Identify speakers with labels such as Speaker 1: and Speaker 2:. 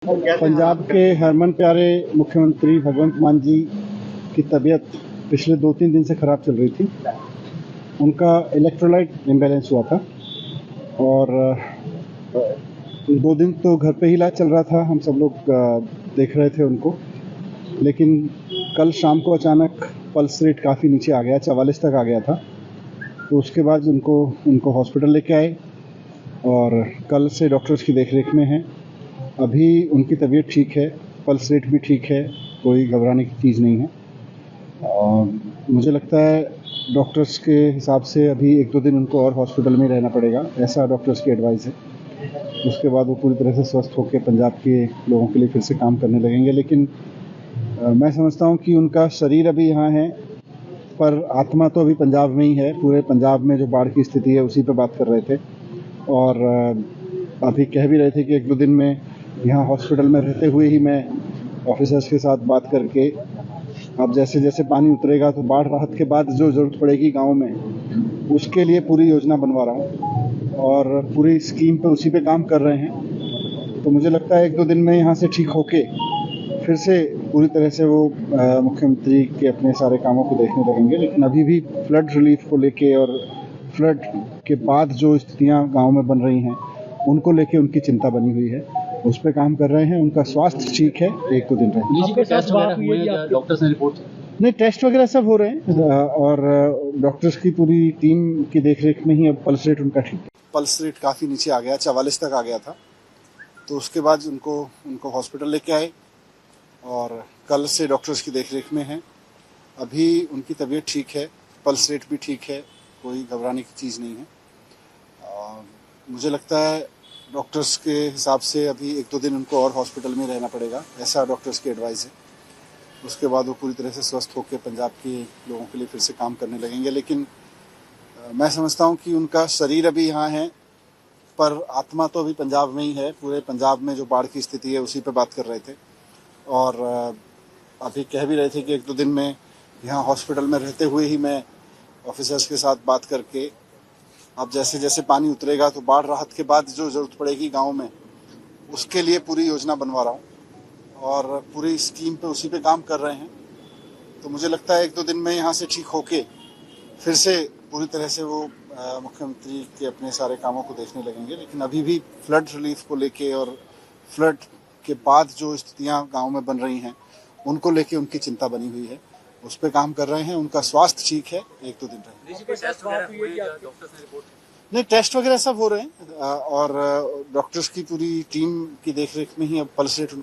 Speaker 1: पंजाब के हरमन प्यारे मुख्यमंत्री भगवंत मान जी की तबीयत पिछले 2-3 दिन से ख़राब चल रही थी। उनका इलेक्ट्रोलाइट इम्बैलेंस हुआ था और 2 दिन तो घर पे ही इलाज चल रहा था। हम सब लोग देख रहे थे उनको, लेकिन कल शाम को अचानक पल्स रेट काफ़ी नीचे आ गया, 44 तक आ गया था। तो उसके बाद उनको हॉस्पिटल लेके आए और कल से डॉक्टर्स की देखरेख में हैं। अभी उनकी तबीयत ठीक है, पल्स रेट भी ठीक है, कोई घबराने की चीज़ नहीं है। और मुझे लगता है डॉक्टर्स के हिसाब से अभी 1-2 दिन उनको और हॉस्पिटल में रहना पड़ेगा, ऐसा डॉक्टर्स की एडवाइस है। उसके बाद वो पूरी तरह से स्वस्थ होकर पंजाब के लोगों के लिए फिर से काम करने लगेंगे। लेकिन मैं समझता हूँ कि उनका शरीर अभी यहाँ है, पर आत्मा तो अभी पंजाब में ही है। पूरे पंजाब में जो बाढ़ की स्थिति है उसी पे बात कर रहे थे और अभी कह भी रहे थे कि 1-2 दिन में यहाँ हॉस्पिटल में रहते हुए ही मैं ऑफिसर्स के साथ बात करके अब जैसे जैसे पानी उतरेगा तो बाढ़ राहत के बाद जो ज़रूरत पड़ेगी गांव में, उसके लिए पूरी योजना बनवा रहा हूँ और पूरी स्कीम पे उसी पे काम कर रहे हैं। तो मुझे लगता है 1-2 दिन में यहाँ से ठीक होके फिर से पूरी तरह से वो मुख्यमंत्री के अपने सारे कामों को देखने लगेंगे। लेकिन अभी भी फ्लड रिलीफ को लेके और फ्लड के बाद जो स्थितियाँ गाँव में बन रही हैं उनको लेके उनकी चिंता बनी हुई है, उस पर काम कर रहे हैं। उनका स्वास्थ्य ठीक है, 1-2 दिन रहेंगे।
Speaker 2: टेस्ट वगैरह हुए हैं, डॉक्टर्स ने रिपोर्ट
Speaker 1: नहीं, टेस्ट वगैरह सब हो रहे हैं और डॉक्टर्स की पूरी टीम की देखरेख में ही अब पल्स रेट उनका ठीक है। पल्स रेट काफ़ी नीचे आ गया, 44 तक आ गया था। तो उसके बाद उनको हॉस्पिटल लेके आए और कल से डॉक्टर्स की देखरेख में हैं। अभी उनकी तबीयत ठीक है, पल्स रेट भी ठीक है, कोई घबराने की चीज़ नहीं है। मुझे लगता है डॉक्टर्स के हिसाब से अभी 1-2 दिन उनको और हॉस्पिटल में रहना पड़ेगा, ऐसा डॉक्टर्स की एडवाइस है। उसके बाद वो पूरी तरह से स्वस्थ होकर पंजाब के लोगों के लिए फिर से काम करने लगेंगे। लेकिन मैं समझता हूँ कि उनका शरीर अभी यहाँ है, पर आत्मा तो अभी पंजाब में ही है। पूरे पंजाब में जो बाढ़ की स्थिति है उसी पे बात कर रहे थे और अभी कह भी रहे थे कि 1-2 दिन में यहाँ हॉस्पिटल में रहते हुए ही मैं ऑफिसर्स के साथ बात करके अब जैसे जैसे पानी उतरेगा तो बाढ़ राहत के बाद जो ज़रूरत पड़ेगी गांव में, उसके लिए पूरी योजना बनवा रहा हूँ और पूरी स्कीम पे उसी पे काम कर रहे हैं। तो मुझे लगता है 1-2 दिन में यहाँ से ठीक होके फिर से पूरी तरह से वो मुख्यमंत्री के अपने सारे कामों को देखने लगेंगे। लेकिन अभी भी फ्लड रिलीफ को लेके और फ्लड के बाद जो स्थितियाँ गाँव में बन रही हैं उनको लेके उनकी चिंता बनी हुई है, उस पर काम कर रहे हैं। उनका स्वास्थ्य ठीक है, 1-2 दिन रहेंगे। नहीं, टेस्ट वगैरह सब हो रहे हैं और डॉक्टर्स की पूरी टीम की देखरेख में ही अब पल्स रेट